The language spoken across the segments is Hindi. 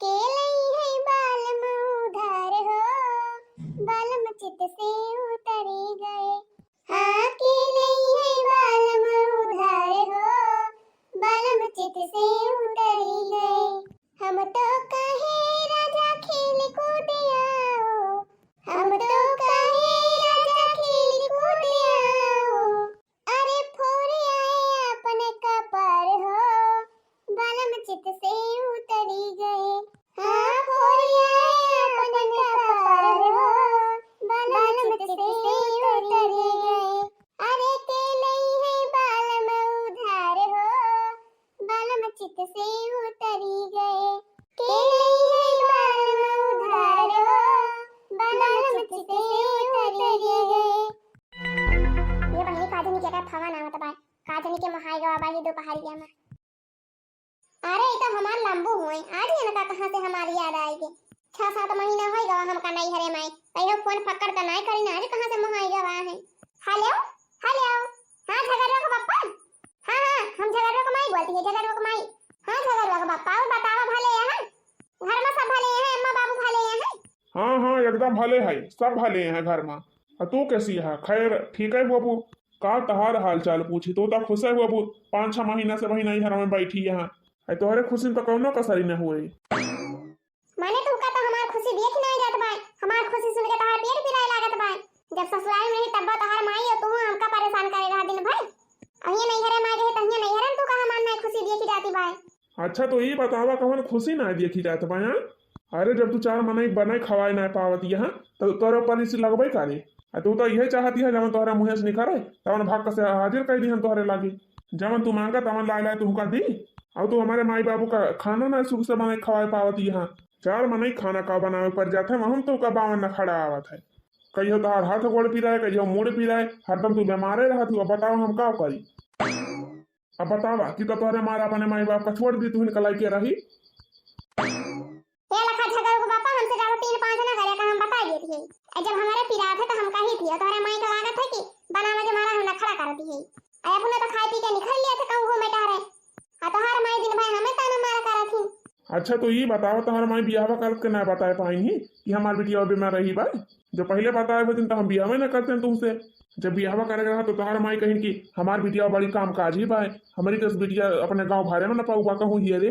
के लई है बालम उधार हो, बालम चित से उतरी गए। हाँ के लई है बालम उधार हो, बालम चित से उतरी गए। हम तो कहे राजा खेल कूद आओ, हम तो कहे राजा खेल कूद आओ। अरे फोड़ आए अपने कपार हो, बालम चित से उतरी गए। हाँ फोड़ आए अपने कपार हो, बालम चित से उतरी गए। अरे के लई है बालम उधार हो, बालम चित से उतरी गए। के लई है बालम उधार हो, बालम चित से उतरी गए। ये पहली काजनी के का फवा ना होता भाई, काजनी के महाई गवा बाई दोपहरिया में। अरे ये तो हमार लंबू हुए आज है ना कहां से हमारी याद आएगी। 6-7 महीना हो गवा हमका नहीं हरे माई, कहियो फोन पकड़ कर नहीं करी ना, आज कहां से महाई गवा है। हेलो हेलो, हां झगड़वा का पप्पा, हां हां हम झगड़वा का माई बोलती है, झगड़वा का माई। हां झगड़वा का पप्पा और बतावा भले हैं घर में सब भले हैं, अम्मा बाबू भले हैं। हाँ हाँ एकदम भले है, सब भले हैं घर में। तू कैसी है? खैर ठीक है बाबू। का तहार हाल चाल पूछी तो खुश है बाबू। 5-6 महीना से वही नहीं घर में बैठी यहाँ। तोहरे खुशी तो कौनो कसरी न हुए। माने तुमका तो हमार खुशी देख नहीं जात भाई, हमार खुशी सुन के तहार पेट पिराए लागत भाई। जब ससुराल में ही तब तहार माई और तू हमका परेशान करे रहा दिन भर। अहिए नहीं हरे माई गए तहिए नहीं हरन, तू कहां मान नहीं खुशी देखी जाती भाई। अच्छा तो ये बतावा कौन खुशी ना देखी जात भाई? अरे जब तू 4 महीने बनाई खवाए ना पावत यहाँ तो तोरे ऊपर इसी लगबे करे। तू तो यही चाहती है जब तोहरा मुँह से निकले तवन भाग से हाजिर कर दी हम तोहरे लागे। जब तू मांगा तवन ला तुमका दी। और तू हमारे माई बाबू का खाना ना सुख से बनाए खवाए पावत यहाँ। 4 महीने खाना का बनावे पर जाते हैं हम तो का बावन न खड़ा आवत है। कहियो तोहार हाथ गोड़ पी रहा है, कहियो मुड़ पी रहा है, हरदम तू बीमारे रहा तू। अब बताओ हम का करी? अब बतावा कि तो तोहरे मारा अपने माई बाप का छोड़ दी तू निकलाई के रही। ये लखा झगड़ को पापा हमसे ज्यादा 3-5 ना करे का हम बता देती है। जब हमारे पिरा थे तो हम कही थी और तुम्हारे माई का लागत है कि बनावा के मारा हम खड़ा करती है। अपने तो खाई पी के निकल लिया थे कहूं घूमे टहरे। आ तोहार माई दिन भाई हमें ताना मारा करा थी। अच्छा तो ये बताओ तोहर माई बियाह कर के ना बताए पाएंगी कि हमार बिटिया बीमार रही भाई? जो पहले बताए वो दिन तो हम बियाह न करते हैं तुमसे। जब बियाह करेगा तो तोहर माई कहीं कि हमार बिटिया बड़ी काम काज ही भाई, हमारी कस बिटिया अपने गाँव भारे में न पाऊगा कहूँ ही रे।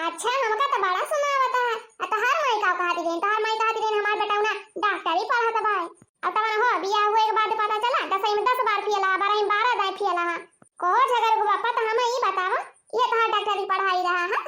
अच्छा हमका तो बड़ा सुनावत है। तोहार माई का कहती गई, तोहार माई कहती गई हमार बेटा ना डॉक्टरी पढ़त भाई। अब तवन हो बियाह हुए के बाद पता चला 10 में 10 बार पियला, 12 में 12 दाई पियला। कहो झगड़ को पापा तो हमें ये बतावा ये तोहार डॉक्टरी पढ़ाई रहा है।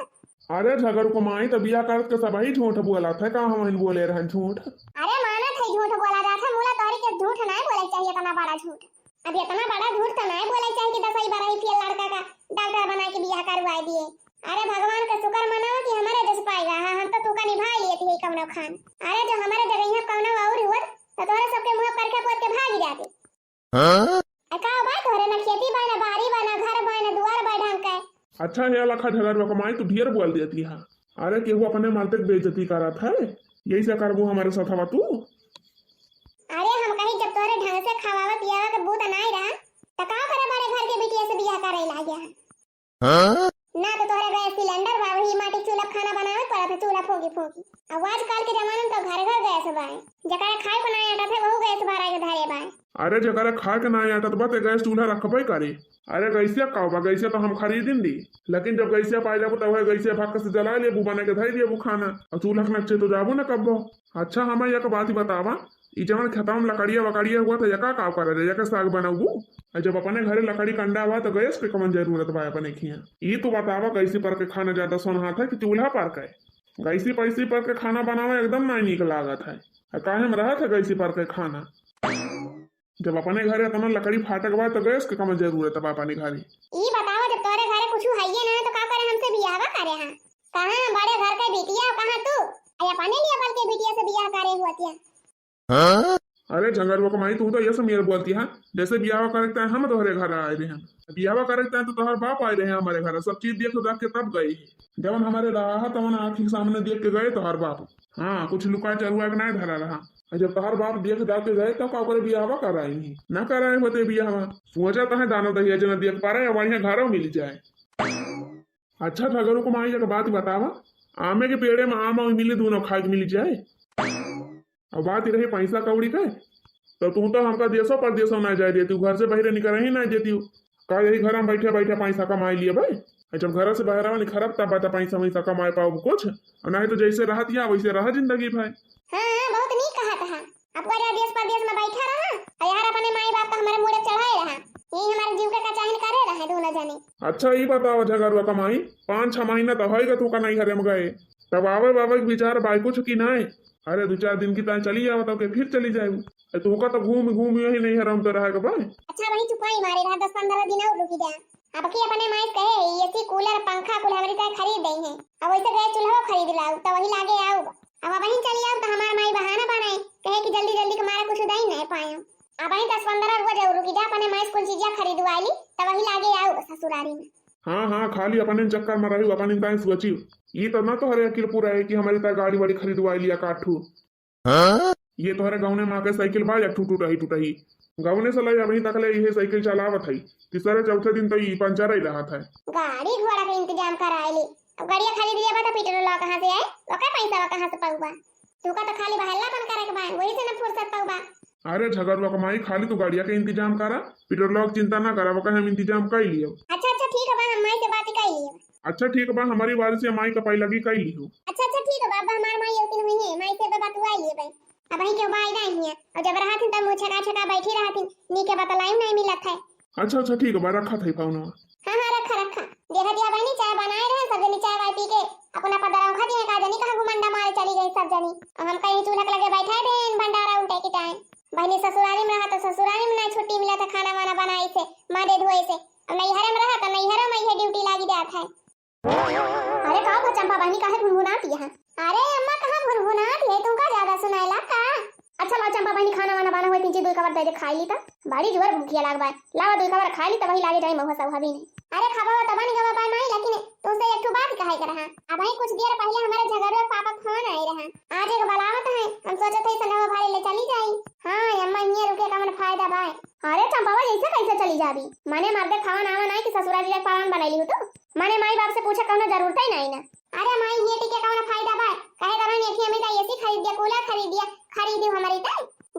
अरे झगड़ को माई तो बियाह कर के सब ही झूठ बोला था का हम बोले रहे झूठ। अरे माना थे झूठ बोला रहा था, मूला तोहरी के झूठ नहीं बोले चाहिए, इतना बड़ा झूठ। अब इतना बड़ा झूठ तो नहीं बोले चाहिए कि 10 12 ही पियल लड़का का डॉक्टर बना के बियाह करवा दिए। अरे भगवान का शुक्र मनाओ कि हमारे जस पाएगा। हाँ हम तो तू का निभा लिए थे कमनो खान। अरे जो हमारे जगह यहाँ कमनो और हुआ तो तोरे सबके मुंह पर के पोत के भाग जाते। हां का बात हो रे ना खेती बाय ना बारी बाय ना घर बाय ना द्वार बाय ढंग के। अच्छा है लखा झगड़ को माई तू ढेर बोल देती है। अरे केहू अपने मालते बेइज्जती करत है, यही से करबू हमारे साथ हवा तू। अरे हम कहीं जब तोरे ढंग से खवावा पियावा के बूत नहीं रहा तो का करे बड़े घर के बिटिया से बियाह करे ला गया। हां ना तो तोरे गैस सिलेंडर बा वही माटी चूल्हा खाना बनावे पड़ा था, चूल्हा फूंकी फूंकी। अब आजकल के जमाने में तो घर घर गैस बाय, जकरा खाए को नहीं आता थे वहू गैस भरा के धरे बाय। अरे जकरा खाए के नहीं आता तो बते गैस चूल्हा रखबे करे। अरे गैसिया कहबा गैसिया तो हम खरीदिन दी, लेकिन जब गैसिया पाई जाबो तब वह गैसिया भाग से जला लेबू बना के धर देबू खाना और चूल्हा के नक्शे तो जाबू न कब्बो। अच्छा हमें एक बात ही बतावा, ई जवन खेतवा में लकड़िया वकड़िया हुआ तो यका का करे रे, यका साग बनाऊ। जब अपने घरे लकड़ी कंडा हुआ तो गैस के कमन जरूरत बा अपने खिया। ये तो बतावा गैसी पर के खाना ज्यादा सोनहात है कि चूल्हा पर के? गैसी पैसी पर के खाना बनावा एकदम नहीं निक लागत है। काहे में रहा था गैसी पर के खाना? जब अपने घरे इतना लकड़ी फाटक बा तो गैस के कमन जरूरत बा अपने घरे। ई बतावा जब तोरे घरे कुछ हइए ना तो का करे हमसे बियाह करे? हां कहां बड़े घर के बिटिया कहां तू अया पाने लिया बल के बिटिया से बियाह करे हुआ? हां अरे झगड़वा को माई तू तो ये सब मेरे बोलती है जैसे बियाह करते हैं हम तोहरे घर आए रहे हैं। बियाह करते हैं तो तोहर बाप आए रहे हैं हमारे घर, सब चीज देख के तब गए। जब हमारे रहा तब आँखी के सामने देख के गए तोहर बाप। हाँ कुछ लुका चरुआ के नहीं धरा रहा। जब तोहर बाप देख जाके गए तब का बियाह कराई नहीं न कराए होते बियाह सोचा तो है दाना दहिया जना देख पा रहे बढ़िया घरों मिल जाए। अच्छा झगड़ू को माई एक बात बतावा, आमे के पेड़े में आम मिली दोनों खाए के मिली जाए। अब बात ही रही पैसा कौड़ी का, तो तू तो हमका देशों परदेशों ना जाए देती, घर से बाहर निकल ही ना देती। का यही घर में बैठे बैठे पैसा कमाई लिए भाई, जब घर से बाहर नहीं खराब तब बता पैसा वैसा कमाए पाओ कुछ, और नहीं तो जैसे रहा दिया वैसे रहा जिंदगी भाई। हाँ बहुत नहीं कहा था। अब पूरा देश परदेश में बैठा रहा और यार अपने माई बाप का हमारे मुड़े चढ़ाए रहा, यही हमारे जीव का चाहन करे रहा दोनों जने। अच्छा ये बताओ झगड़ुआ कमाई 5-6 महीना तो होएगा तू का नहीं हरे में गए, तब आवे बाबा के विचार बाइको छुकी ना है। अरे 2-4 दिन की तरह चली जाओ तो फिर चली जाए, तू का तो घूम घूम यही नहीं हराम तो रहेगा भाई। अच्छा वही चुपाई मारे रहा 10-15 दिन और रुकी जा। अब की अपने माई कहे एसी कूलर पंखा कुल हमारी तरह खरीद दई है, अब वैसे गैस चूल्हा खरीद लाओ तो वही लागे आओ। अब वहीं चली आओ तो हमार माई बहाना बनाए कहे कि जल्दी जल्दी हमारा कुछ दई नहीं पाए। अब वहीं 10-15 रुपया जरूर रुकी जा, अपने माई कुछ चीजें खरीदवाई ली तो वही लागे आओ ससुरारी में। हाँ खाली अपने चक्कर में रही अपने टाइम सोची, ये तो ना तो हरे अकिल पूरा है कि हमारी तरह गाड़ी वाड़ी खरीदवा लिया काठू। ये तो हरे गाँव में माँ के साइकिल बा टूटही गाँव से लाई अभी तक ले ये साइकिल चलावत है, तीसरे चौथे दिन तो ये पंचर ही रहा था। गाड़ी घोड़ा का इंतजाम कराए ली, अब गाड़िया खरीद लिया बता पेट्रोल कहाँ से आए, ओका पैसा कहाँ से पाऊबा, तू का तो खाली बहल्लापन करे के बा वही से ना फुर्सत पाऊबा। अरे झगड़ुआ कमाई खाली तू गाड़िया के इंतजाम करा, पेट्रोल की चिंता ना करा, वो हम इंतजाम कर लियो। अच्छा ठीक है बा, हम माई से बात कर लियो। अच्छा ठीक है बा, हमारी बारी से माई का पाई लगी कर लियो। अच्छा ठीक है बाबा, हमार माई होती नहीं है, माई से बात हुआ लिए भाई। अब वहीं के बाई नहीं है, और जब रहा थी तब मुझे छका बैठी रहा थी, नी के बतलाई नहीं मिलत है। अच्छा ठीक है बा, रखा था फोन। हां रखा देखा दिया बहनी, चाय बनाए रहे सब जनी, चाय पी के अपना पदराव खा दिए, का जनी कहां घुमंडा मारे चली गई सब जनी। अब हम कहीं चूल्हा लगे बैठे थे भंडारा उल्टे के टाइम, बहनी ससुराली में रहा तो ससुराली में नहीं छुट्टी मिला था खाना वाना बनाई से मारे धोए से, अब नैहर में रहा तो नैहर में ही ड्यूटी लागी जात है। अरे का चंपा बहनी काहे भुनभुनाती है? अरे अम्मा कहां भुनभुनाती है, तुमका ज्यादा सुनाइला का? अच्छा ला चंपा बहनी खाना वाना बना हुए तीन दो कवर दे खाई ली, त बाड़ी जोर भूखिया लागबा, लावा दो कवर खाई ली त वही लागे जाई महुआ सब हबी नहीं। अरे खाबा त बनी गवा बा नहीं, लेकिन तुमसे एक बात कहे कर रहा, अब ही कुछ देर पहले हमारे झगड़े पापा फोन आए रहा, आज एक बलावत है, हम सोचे थे सनवा भाई ले चली जाई। हां अम्मा ये रुके का मन फायदा भाई। अरे चंपा ऐसे कैसे चली जाबी, माने मर्दे खावा नावा नहीं कि ससुराली ले पावन बनाई ली तो माने माई बाप से पूछे कौनो जरूरत ही नहीं ना। अरे माई ये टिके कौनो फायदा बा, कहे करन एथी हमें त एसी खरीद दिया, कूलर खरीद दिया, खरीदी हमारी त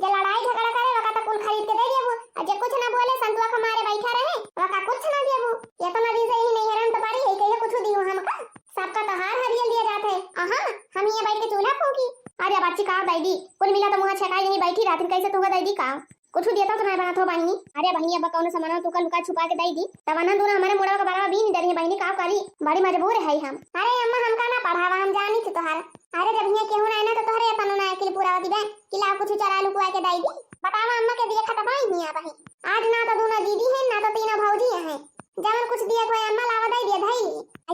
जे लड़ाई झगड़ा करे वका त कुल खरीद के दे देबू, और जे कुछ ना बोले संतुआ के मारे बैठा रहे वका कुछ ना देबू। ये तो नदी से ही नहीं हरन तो पारी है कहे कुछ दियो हमका, सबका तो हार हरियल दिया जात है। हम ये बैठ के चूल्हा फूंकी। अरे बच्ची का दैदी कुल मिला तो मुंह छकाई नहीं बैठी रहती, कैसे तुगा दैदी का कुछ दिया तो नहीं बना तो बहनी। अरे बहनी अब कौन सामान तू का लुका छुपा के दैदी तब ना दोनों हमारे मुड़वा के बारे में भी नहीं डरी बहनी, का करी बड़ी मजबूर है हम। अरे अम्मा हमका ना पढ़ावा, हम जानी थी तोहार। अरे जब ये केहू ना ना तो तोहरे अपन ना अकेले पूरा दिबे कि ला कुछ चरा लुकुआ के दैदी, बतावा अम्मा के दिए खतबाई नहीं आ बही। आज ना तो दोनों दीदी है ना तो तीनों भौजी है, जब कुछ दिया कोई अम्मा लावा दे दिया धई,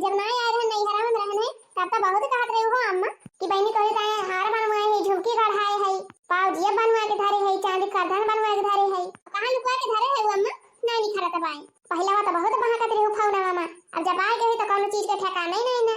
जब ना आए रहे नहीं हरा में रहने तब तो बहुत कहत रहे हो अम्मा कि बहनी तोरे ताए हार बनवाए है, झुमकी गढ़ाए है, पाव जिया बनवा के धारे है, चांदी का धन बनवा के धारे है, कहां लुका के धारे है अम्मा नहीं निखरा तबाई। पहला तो बहुत बहाकत रहे हो फाउना मामा, अब जब आए गए तो कोनो चीज के ठिकाना ही नहीं ना।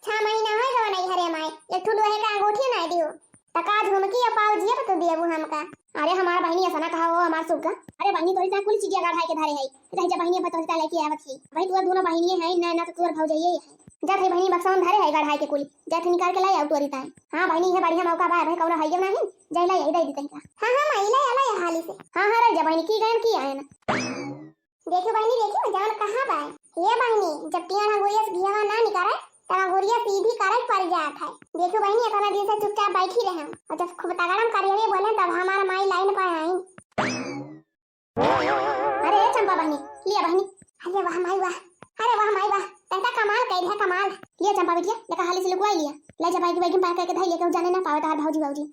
6 महीना होए गवा नहीं हरे माई, एक ठुलो है का अंगूठी ना दियो तका झुमकी या पाव जिया तो दिया वो हमका। अरे हमारा बहनी ऐसा ना कहा हो हमार सुगा। अरे बहनी तोरी ता कुल चीज गढ़ाए के धारे है, रह जा बहनी बतौरी ता लेके आवत है भाई, तू दोनों बहनी है ना तो तोर भौजाई है, जा थे बहनी बक्सा में धारे है गढ़ाए के कुल, जा थे निकाल के लाई आउ तोरी ता। हां बहनी है बढ़िया मौका बा भाई, कौनो है नहीं जय लाई दे देते का। हां महिला आला है हाली से। हां रे जा बहनी की गन की आए ना, देखो बहनी देखो जान कहां बा ये बहनी, जब टियाना गोरिया से घियावा ना निकाले तब गोरिया सीधी करक पड़ जात है। देखो बहनी इतना दिन से चुपचाप बैठी रहे, और जब खूब तगड़म करिए बोले तब हमारा माई लाइन पर आई। अरे चंपा बहनी लिया बहनी, अरे वाह माई वाह, अरे वाह माई वाह, तंता कमाल कइल है कमाल। लिया चंपा बिटिया लेका हाली से लुकवाई लिया, ले जा बाइक बाइक पार करके धाई लेके जाने ना पावे तार भौजी भौजी।